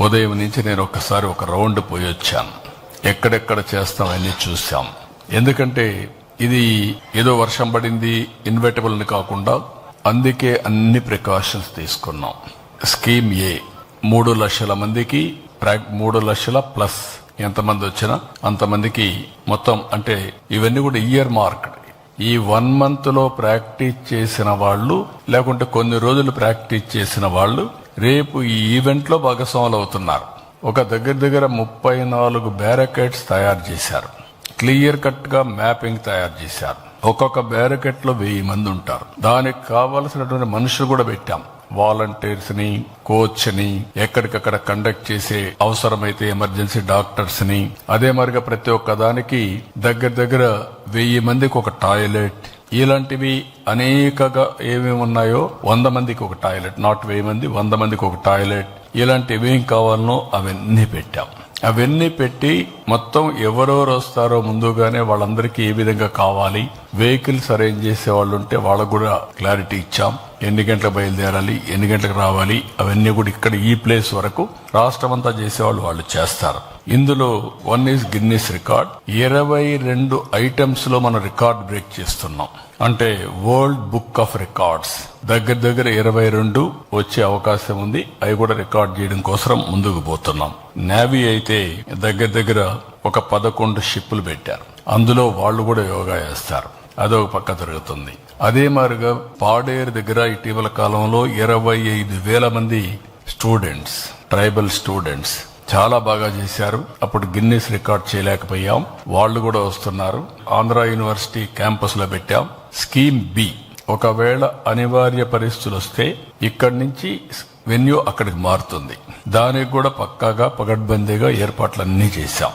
ఉదయం నుంచి నేను ఒక్కసారి ఒక రౌండ్ పోయి వచ్చాను. ఎక్కడెక్కడ చేస్తాం అన్ని చూసాం. ఎందుకంటే ఇది ఏదో వర్షం పడింది ఇన్వెటబుల్ అని కాకుండా అందుకే అన్ని ప్రికాషన్స్ తీసుకున్నాం. స్కీమ్ ఏ 3 లక్షల మందికి 3 లక్షల ప్లస్ ఎంతమంది వచ్చినా అంతమందికి మొత్తం, అంటే ఇవన్నీ కూడా ఇయర్ మార్క్. ఈ 1 మంత్ లో ప్రాక్టీస్ చేసిన వాళ్ళు లేకుంటే కొన్ని రోజులు ప్రాక్టీస్ చేసిన వాళ్ళు రేపు ఈ ఈవెంట్ లో భాగస్వాములు అవుతున్నారు. ఒక దగ్గర 34 బ్యారికేడ్స్ తయారు చేశారు. క్లియర్ కట్ గా మ్యాపింగ్ తయారు చేశారు. ఒక్కొక్క బ్యారికేడ్ లో 1000 మంది ఉంటారు. దానికి కావలసినటువంటి మనుషులు కూడా పెట్టాం. వాలంటీర్స్ ని, కోచ్ ని, ఎక్కడికక్కడ కండక్ట్ చేసే అవసరమైతే ఎమర్జెన్సీ డాక్టర్స్ ని, అదే మరిగా ప్రతి ఒక్క దానికి దగ్గర 1000 మందికి ఒక టాయిలెట్, ఇలాంటివి అనేకగా ఏమేమి ఉన్నాయో 100 మందికి ఒక టాయిలెట్, నాట్ 1000 మంది 100 మందికి ఒక టాయిలెట్, ఇలాంటి ఏమేం కావాలనో అవన్నీ పెట్టాం. అవన్నీ పెట్టి మొత్తం ఎవరెవరు వస్తారో ముందుగానే వాళ్ళందరికీ ఏ విధంగా కావాలి, వెహికల్స్ అరేంజ్ చేసే వాళ్ళు ఉంటే వాళ్ళకు కూడా క్లారిటీ ఇచ్చాం. ఎన్ని గంటలకు బయలుదేరాలి, ఎన్ని గంటలకు రావాలి, అవన్నీ కూడా ఇక్కడ ఈ ప్లేస్ వరకు రాష్ట్రం అంతా చేసేవాళ్ళు వాళ్ళు చేస్తారు. ఇందులో 1 ఈజ్ గిన్నిస్ రికార్డ్. 22 ఐటమ్స్ లో మనం రికార్డ్ బ్రేక్ చేస్తున్నాం. అంటే వరల్డ్ బుక్ ఆఫ్ రికార్డ్స్ దగ్గర 22 వచ్చే అవకాశం ఉంది. అవి కూడా రికార్డ్ చేయడం కోసం ముందుకు పోతున్నాం. నేవీ అయితే దగ్గర ఒక 11 షిప్పులు పెట్టారు. అందులో వాళ్ళు కూడా యోగా చేస్తారు. అదొక పక్క జరుగుతుంది. అదే మాదిరిగా పాడేరు దగ్గర ఇటీవల కాలంలో 25,000 మంది స్టూడెంట్స్, ట్రైబల్ స్టూడెంట్స్ చాలా బాగా చేశారు. అప్పుడు గిన్నిస్ రికార్డ్ చేయలేకపోయాం. వాళ్ళు కూడా వస్తున్నారు. ఆంధ్ర యూనివర్సిటీ క్యాంపస్ లో పెట్టాం. స్కీమ్ బి, ఒకవేళ అనివార్య పరిస్థితులు వస్తే ఇక్కడి నుంచి వెన్యూ అక్కడికి మారుతుంది. దానికి కూడా పక్కాగా పగడ్బందీగా ఏర్పాట్లన్నీ చేశాం.